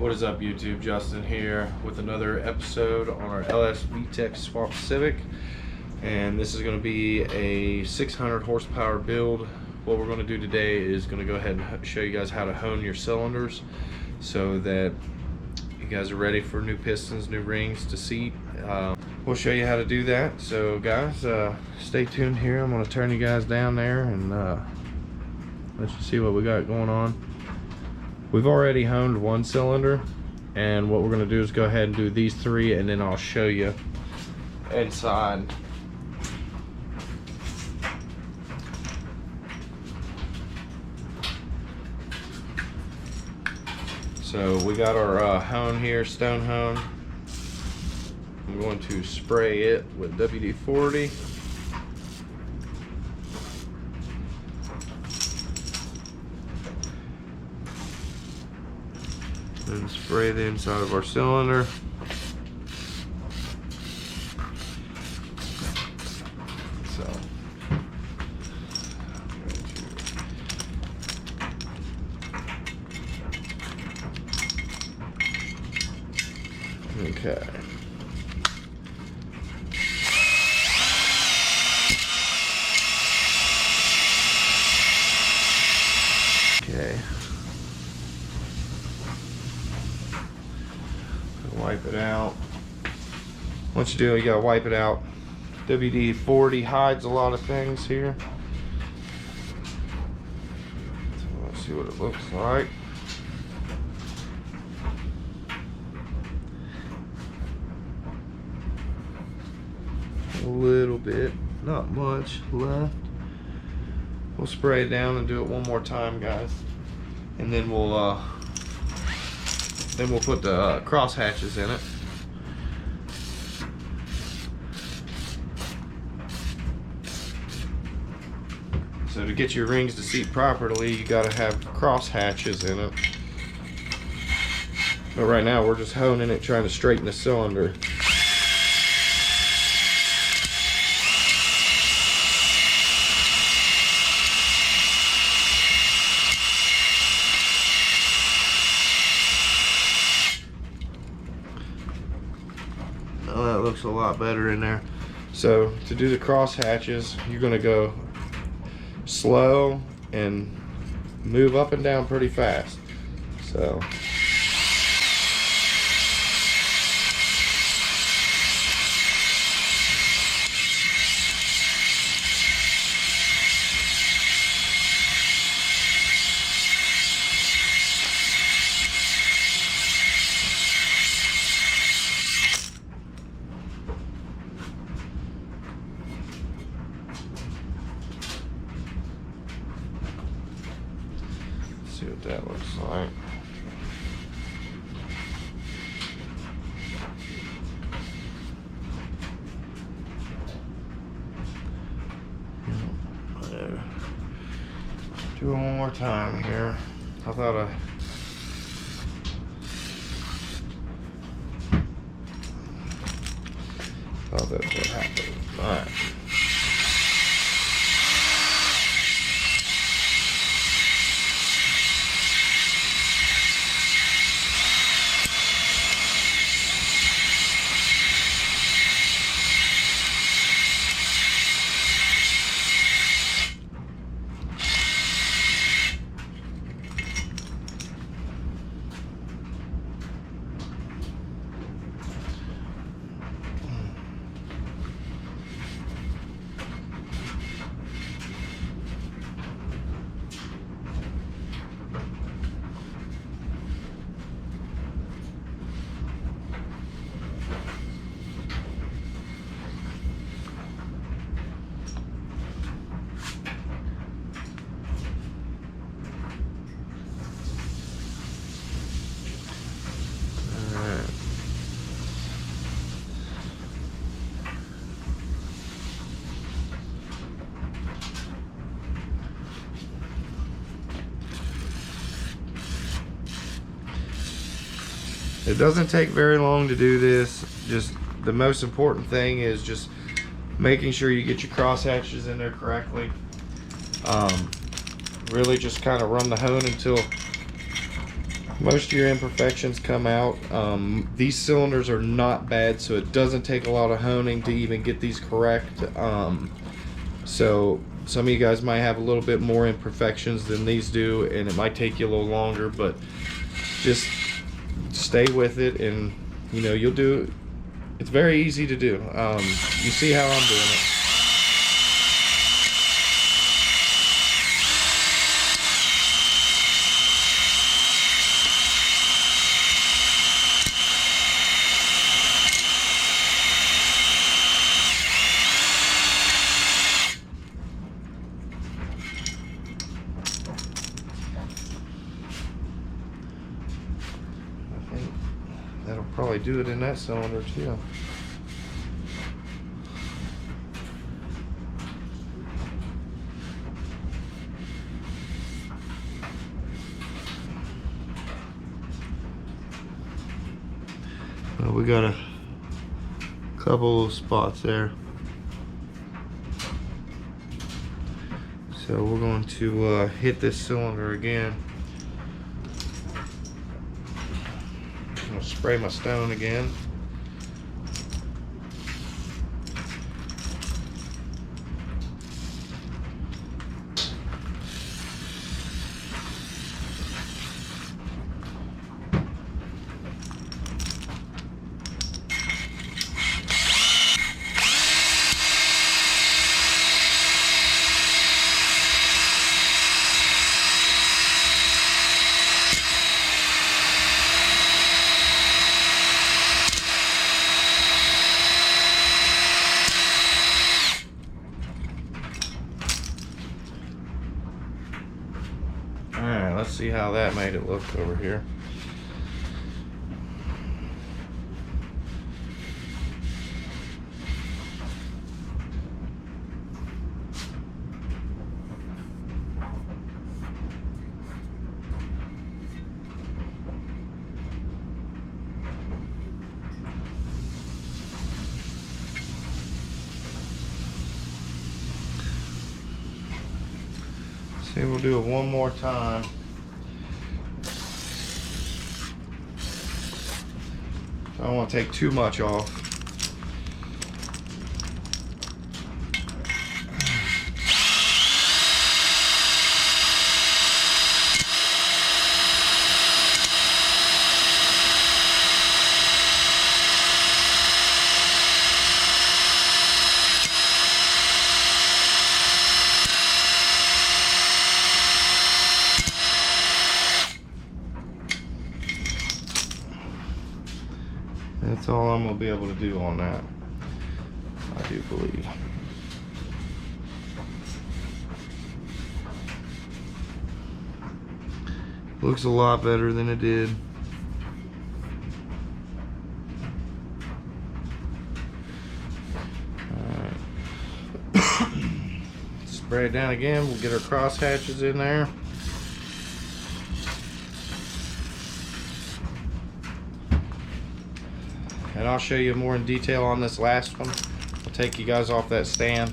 What is up, YouTube? Justin here with another episode on our LS VTEC Swamp Civic, and this is going to be a 600 horsepower build. What we're going to do today is going to go ahead and show you guys how to hone your cylinders so that you guys are ready for new pistons, new rings to seat. We'll show you how to do that. So guys, stay tuned here. I'm going to turn you guys down there and let you see what we got going on. We've already honed one cylinder, and what we're going to do is go ahead and do these three, and then I'll show you inside. So we got our hone here, stone hone. I'm going to spray it with WD-40. And spray the inside of our cylinder. So okay. Okay. Wipe it out. Once you do, you gotta wipe it out. WD-40 hides a lot of things here. So let's see what it looks like. A little bit, not much left. We'll spray it down and do it one more time, guys, and then we'll put the cross hatches in it. So to get your rings to seat properly, you got to have cross hatches in it. But right now we're just honing it, trying to straighten the cylinder. Oh, that looks a lot better in there. So to do the cross hatches, you're going to go slow and move up and down pretty fast. So see what that looks like. Do it one more time here. I thought that's what happened. Alright. It doesn't take very long to do this. Just the most important thing is just making sure you get your cross hatches in there correctly. Really just kind of run the hone until most of your imperfections come out. These cylinders are not bad, so it doesn't take a lot of honing to even get these correct. So some of you guys might have a little bit more imperfections than these do, and it might take you a little longer, but just stay with it, and you know, you'll do it. It's very easy to do. You see how I'm doing it. That'll probably do it in that cylinder too. Well, we got a couple of spots there. So we're going to hit this cylinder again. I'm going to spray my stone again. Alright, let's see how that made it look over here. See, we'll do it one more time. I don't want to take too much off. That's all I'm going to be able to do on that, I do believe. Looks a lot better than it did. Alright. Spray it down again. We'll get our cross hatches in there. And I'll show you more in detail on this last one. I'll take you guys off that stand.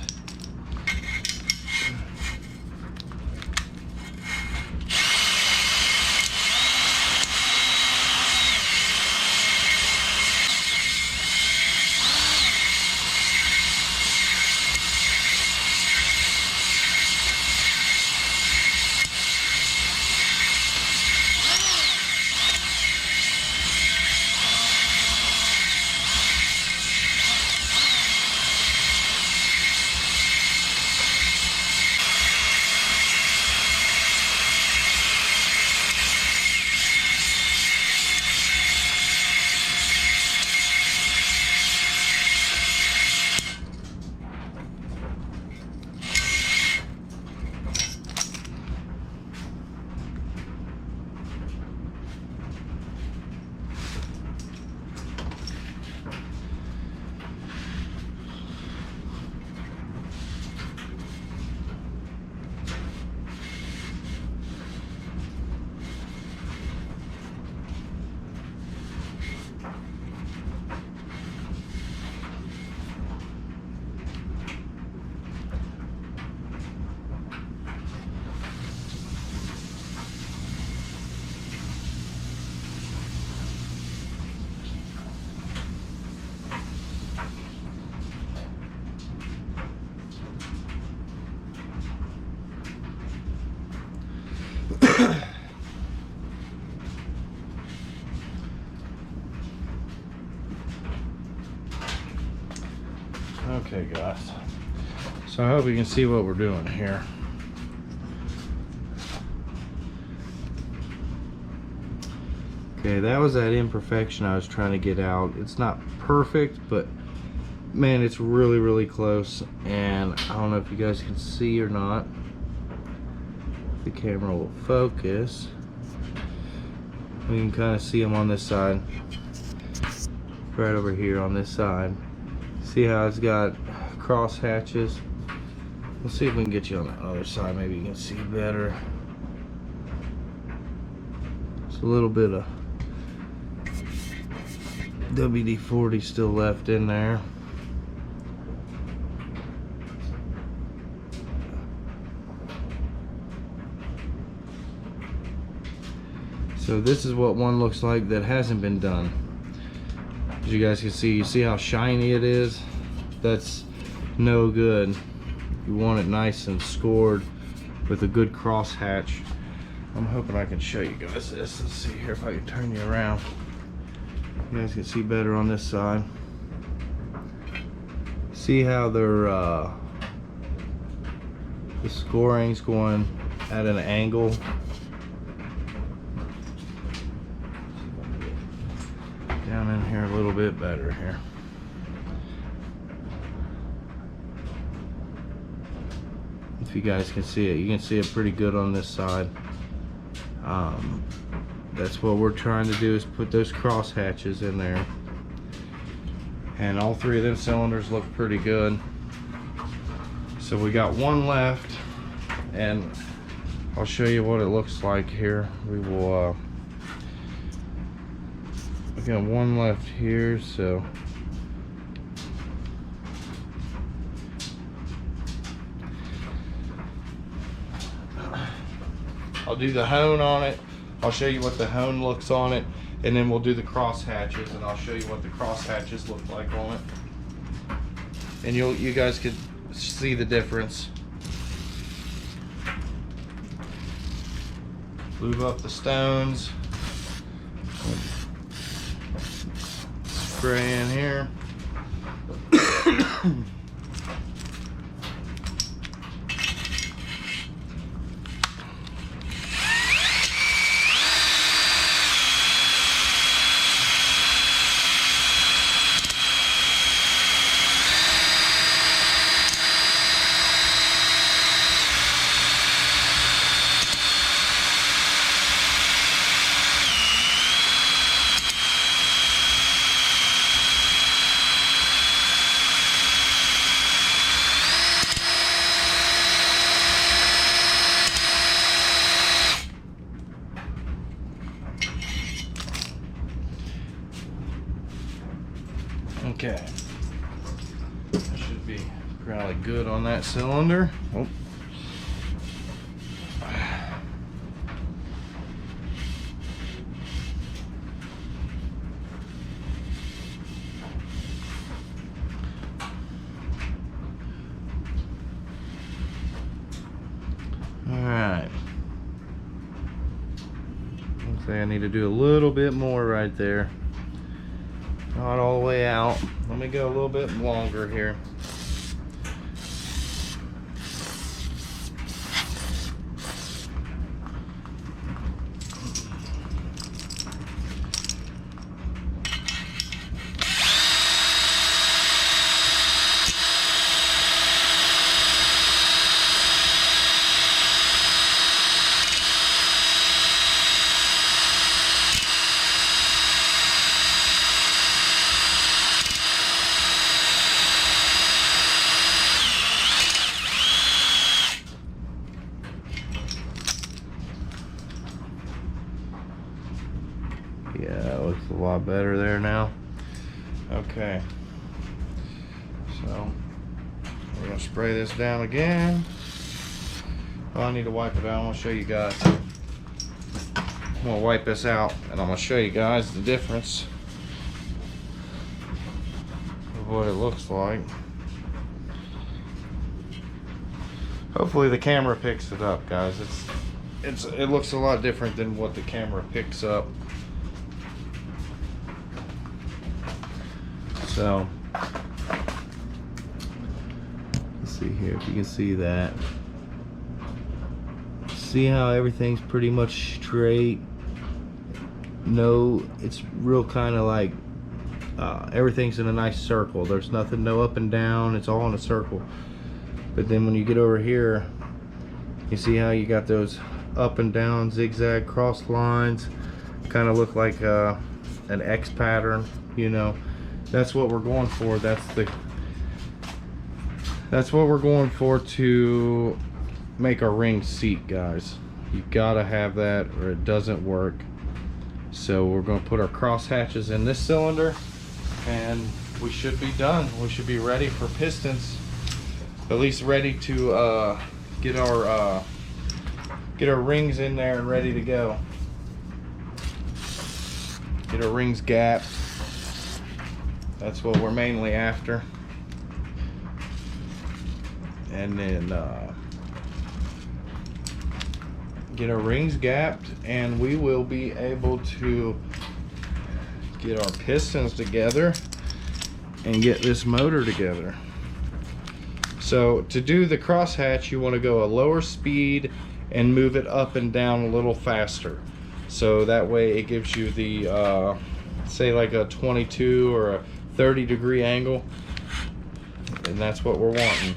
Okay guys, so I hope you can see what we're doing here. Okay, that was that imperfection I was trying to get out. It's not perfect, but man, it's really close. And I don't know if you guys can see or not. The camera will focus. We can kind of see them on this side, right over here on this side. See how it's got cross hatches? Let's see if we can get you on the other side. Maybe you can see better. It's a little bit of WD-40 still left in there. So this is what one looks like that hasn't been done. As you guys can see, you see how shiny it is? That's no good. You want it nice and scored with a good cross hatch. I'm hoping I can show you guys this. Let's see here if I can turn you around. You guys can see better on this side. See how they're the scoring's going at an angle. Down in here a little bit better here. If you guys can see it, you can see it pretty good on this side. That's what we're trying to do, is put those cross hatches in there. And all three of them cylinders look pretty good. So we got one left, and I'll show you what it looks like here. We will we got one left here, so I'll do the hone on it. I'll show you what the hone looks on it, and then we'll do the cross hatches, and I'll show you what the cross hatches look like on it. And you guys could see the difference. Move up the stones. Spray in here. Okay, that should be probably good on that cylinder. Oh. Alright, looks like I need to do a little bit more right there. Not all the way out. Let me go a little bit longer here. Yeah, it looks a lot better there now. Okay, so we're gonna spray this down again. Oh, I need to wipe it out. I'm gonna show you guys. I'm gonna wipe this out, and I'm gonna show you guys the difference of what it looks like. Hopefully the camera picks it up, guys. It looks a lot different than what the camera picks up. So see here if you can see that. See how everything's pretty much straight. No, it's real kind of like everything's in a nice circle. There's nothing, no up and down, it's all in a circle. But then when you get over here, you see how you got those up and down zigzag cross lines, kind of look like an X pattern, you know. That's what we're going for. That's what we're going for to make a ring seat, guys. You gotta have that or it doesn't work. So we're going to put our cross hatches in this cylinder and we should be done. We should be ready for pistons, at least ready to get our rings in there and ready to go. Get our rings gapped. That's what we're mainly after. And then get our rings gapped and we will be able to get our pistons together and get this motor together. So to do the crosshatch, you want to go a lower speed and move it up and down a little faster, so that way it gives you the say like a 22 or a 30 degree angle, and that's what we're wanting.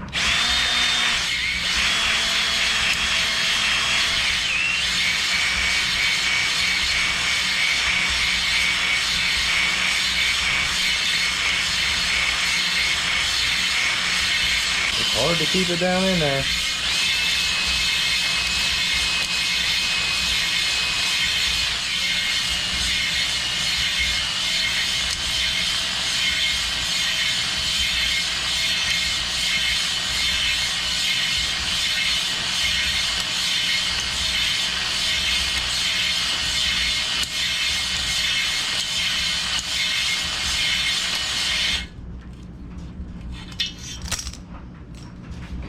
Hard to keep it down in there.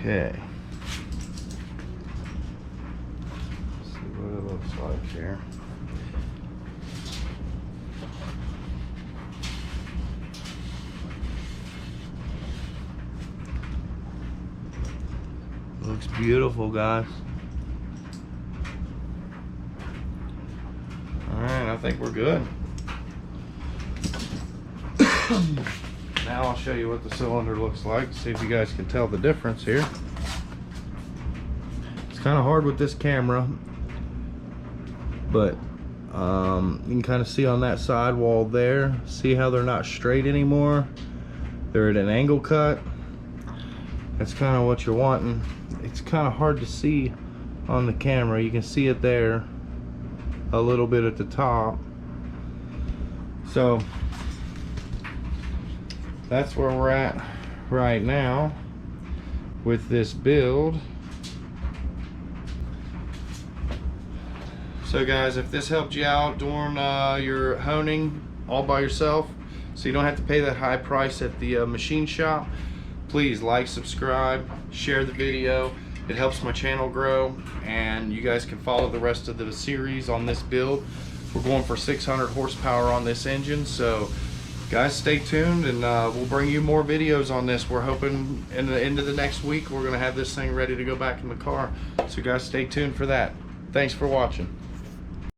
Okay. Let's see what it looks like here. Looks beautiful, guys. Alright, I think we're good. Now I'll show you what the cylinder looks like, see if you guys can tell the difference here. It's kind of hard with this camera, but you can kind of see on that side wall there, see how they're not straight anymore. They're at an angle cut. That's kind of what you're wanting. It's kind of hard to see on the camera. You can see it there a little bit at the top. So that's where we're at right now with this build. So guys, if this helped you out during your honing all by yourself, so you don't have to pay that high price at the machine shop, please like, subscribe, share the video. It helps my channel grow, and you guys can follow the rest of the series on this build. We're going for 600 horsepower on this engine, so guys, stay tuned, and we'll bring you more videos on this. We're hoping in the end of the next week we're going to have this thing ready to go back in the car. So guys, stay tuned for that. Thanks for watching.